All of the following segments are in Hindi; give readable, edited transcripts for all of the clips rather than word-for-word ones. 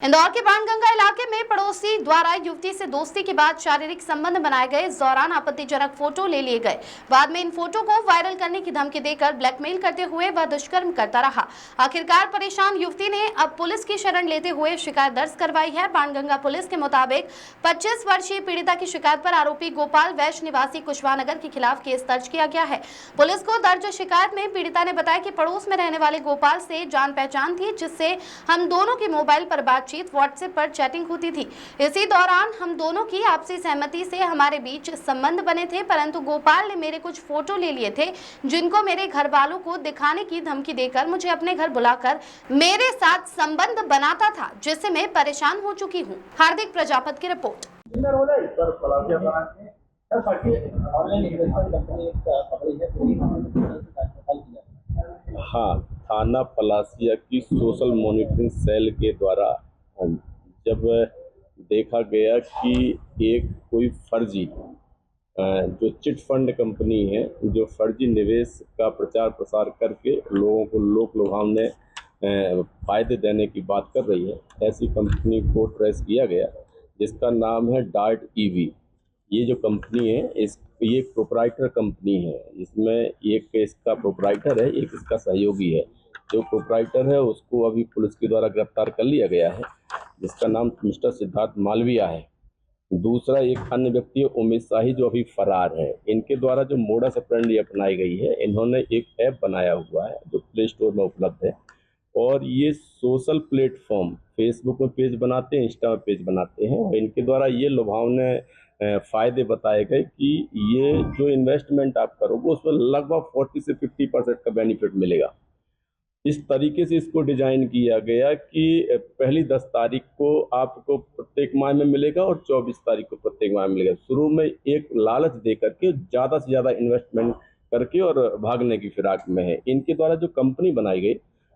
इंदौर के बाणगंगा इलाके में पड़ोसी द्वारा युवती से दोस्ती के बाद शारीरिक संबंध बनाए गए। इस दौरान आपत्तिजनक फोटो ले लिए गए। बाद में इन फोटो को वायरल करने की धमकी देकर ब्लैकमेल करते हुए वह दुष्कर्म करता रहा। आखिरकार परेशान युवती ने अब पुलिस की शरण लेते हुए शिकायत दर्ज करवाई है। बाणगंगा पुलिस के मुताबिक 25 वर्षीय पीड़िता की शिकायत पर आरोपी गोपाल वैश्य निवासी कुशवाहानगर के खिलाफ केस दर्ज किया गया है। पुलिस को दर्ज शिकायत में पीड़िता ने बताया कि पड़ोस में रहने वाले गोपाल से जान पहचान थी, जिससे हम दोनों के मोबाइल पर बातचीत, व्हाट्सएप पर चैटिंग होती थी। इसी दौरान हम दोनों की आपसी सहमति से हमारे बीच संबंध बने थे, परंतु गोपाल ने मेरे कुछ फोटो ले लिए थे, जिनको मेरे घर वालों को दिखाने की धमकी देकर मुझे अपने घर बुलाकर मेरे साथ संबंध बनाता था, जिससे मैं परेशान हो चुकी हूँ। हार्दिक प्रजापति की रिपोर्ट। हाँ, थाना पलासिया की सोशल मॉनिटरिंग सेल के द्वारा जब देखा गया कि एक कोई फर्जी जो चिट फंड कंपनी है, जो फर्जी निवेश का प्रचार प्रसार करके लोगों को लोक लुभावने फायदे देने की बात कर रही है, ऐसी कंपनी को ट्रेस किया गया, जिसका नाम है डार्ट ईवी। ये जो कंपनी है, ये प्रोप्राइटर कंपनी है। इसमें एक इसका प्रोप्राइटर है, एक इसका सहयोगी है। जो प्रोप्राइटर है उसको अभी पुलिस के द्वारा गिरफ्तार कर लिया गया है, जिसका नाम मिस्टर सिद्धार्थ मालविया है। दूसरा एक अन्य व्यक्ति है उमेश शाही, जो अभी फरार है। इनके द्वारा जो मोडस ऑपरेंडी अपनाई गई है, इन्होंने एक ऐप बनाया हुआ है जो प्ले स्टोर में उपलब्ध है, और ये सोशल प्लेटफॉर्म फेसबुक में पेज बनाते हैं, इंस्टा में पेज बनाते हैं, और इनके द्वारा ये लुभावने फ़ायदे बताए गए कि ये जो इन्वेस्टमेंट आप करोगे उसमें लगभग 40 से 50% का बेनिफिट मिलेगा। इस तरीके से इसको डिज़ाइन किया गया कि पहली 10 तारीख को आपको प्रत्येक माह में मिलेगा और 24 तारीख को प्रत्येक माह में मिलेगा। शुरू में एक लालच दे करके ज़्यादा से ज़्यादा इन्वेस्टमेंट करके और भागने की फिराक में है। इनके द्वारा जो कंपनी बनाई गई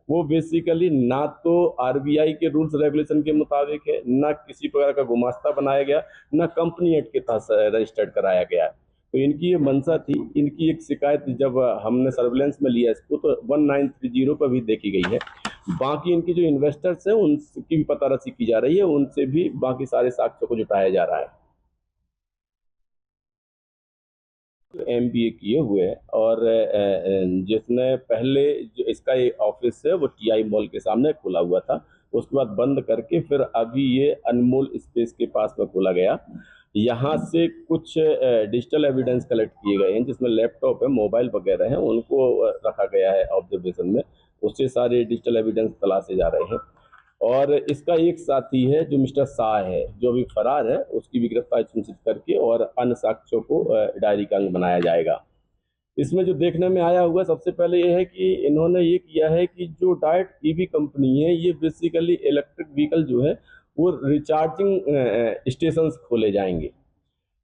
वो बेसिकली ना तो आरबीआई के रूल्स रेगुलेशन के मुताबिक है, ना किसी प्रकार का गुमास्ता बनाया गया, ना कंपनी एक्ट के तहत रजिस्टर्ड कराया गया है। तो इनकी ये मंशा थी। इनकी एक शिकायत जब हमने सर्विलेंस में लिया इसको, तो 1930 पर भी देखी गई है। बाकी इनकी जो इन्वेस्टर्स हैं उनकी भी पता रसी की जा रही है, उनसे भी बाकी सारे साक्ष्यों को जुटाया जा रहा है। MBA किए हुए है, और जिसने पहले जो इसका एक ऑफिस है वो TI मॉल के सामने खुला हुआ था, उसके बाद बंद करके फिर अभी ये अनमोल स्पेस के पास में खोला गया। यहाँ से कुछ डिजिटल एविडेंस कलेक्ट किए गए हैं, जिसमें लैपटॉप है, मोबाइल वगैरह हैं, उनको रखा गया है ऑब्जर्वेशन में। उससे सारे डिजिटल एविडेंस तलाशे जा रहे हैं। और इसका एक साथी है जो मिस्टर शाह है, जो अभी फरार है, उसकी भी गिरफ्तारी सुनिश्चित करके और अन्य साक्ष्यों को डायरी का अंग बनाया जाएगा। इसमें जो देखने में आया हुआ सबसे पहले ये है कि इन्होंने ये किया है कि जो डार्ट ईवी कंपनी है, ये बेसिकली इलेक्ट्रिक व्हीकल जो है वो रिचार्जिंग स्टेशंस खोले जाएंगे।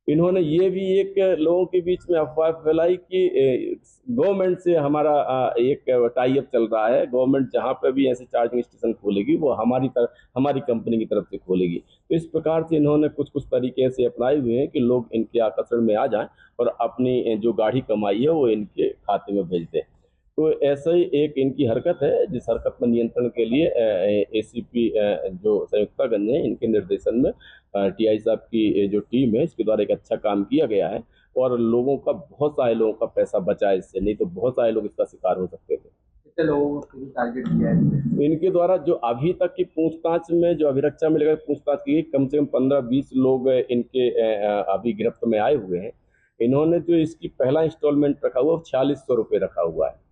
इन्होंने ये भी एक लोगों के बीच में अफवाह फैलाई कि गवर्नमेंट से हमारा एक टाई अप चल रहा है, गवर्नमेंट जहाँ पे भी ऐसे चार्जिंग स्टेशन खोलेगी वो हमारी कंपनी की तरफ से खोलेगी। तो इस प्रकार से इन्होंने कुछ तरीके ऐसे अपनाए हुए हैं कि लोग इनके आकर्षण में आ जाएं और अपनी जो गाढ़ी कमाई है वो इनके खाते में भेज दें। तो ऐसा ही एक इनकी हरकत है, जिस हरकत में नियंत्रण के लिए ACP जो संयुक्तागंज है, इनके निर्देशन में TI साहब की जो टीम है, इसके द्वारा एक अच्छा काम किया गया है, और लोगों का, बहुत सारे लोगों का पैसा बचा है इससे, नहीं तो बहुत सारे लोग इसका शिकार हो सकते थे। कितने लोगों को टारगेट किया है? इनके द्वारा जो अभी तक की पूछताछ में, जो अभिरक्षा में लेकर पूछताछ की, कम से कम 15-20 लोग इनके अभी गिरफ्त में आए हुए हैं। इन्होंने जो इसकी पहला इंस्टॉलमेंट रखा हुआ 4600 रुपये रखा हुआ है।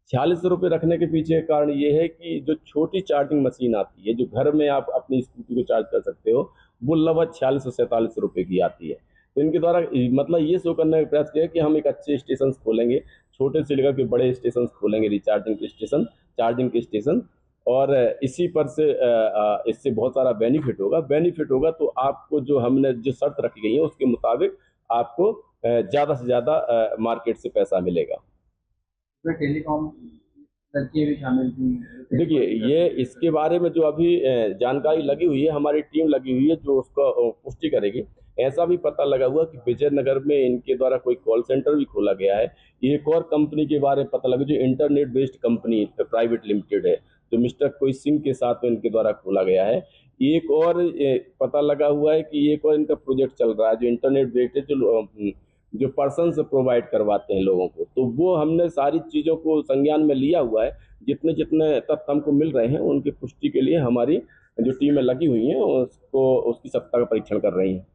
4600 रुपये रखने के पीछे कारण ये है कि जो छोटी चार्जिंग मशीन आती है, जो घर में आप अपनी स्कूटी को चार्ज कर सकते हो, वो लगभग 4647 रुपये की आती है। तो इनके द्वारा मतलब ये शो करने का प्रयास किया है कि हम एक अच्छे स्टेशन खोलेंगे, छोटे से लेकर के बड़े स्टेशन खोलेंगे, रिचार्जिंग के स्टेशन, चार्जिंग के स्टेशन, और इसी पर से इससे बहुत सारा बेनिफिट होगा। तो आपको जो हमने जो शर्त रखी गई है उसके मुताबिक आपको ज़्यादा से ज़्यादा मार्केट से पैसा मिलेगा। टेलीकॉम लड़कियां भी शामिल थी। देखिए, ये इसके बारे में जो अभी जानकारी लगी हुई है, हमारी टीम लगी हुई है जो उसका पुष्टि करेगी। ऐसा भी पता लगा हुआ कि विजयनगर में इनके द्वारा कोई कॉल सेंटर भी खोला गया है। एक और कंपनी के बारे में पता लगा जो internet based company private limited है, जो मिस्टर कोई सिंह के साथ इनके द्वारा खोला गया है। एक और पता लगा हुआ है कि एक और इनका प्रोजेक्ट चल रहा है जो इंटरनेट बेस्ड है, जो पर्सन से प्रोवाइड करवाते हैं लोगों को। तो वो हमने सारी चीज़ों को संज्ञान में लिया हुआ है। जितने जितने तथ्य हमको मिल रहे हैं उनकी पुष्टि के लिए हमारी जो टीमें लगी हुई हैं उसकी सत्ता का परीक्षण कर रही हैं।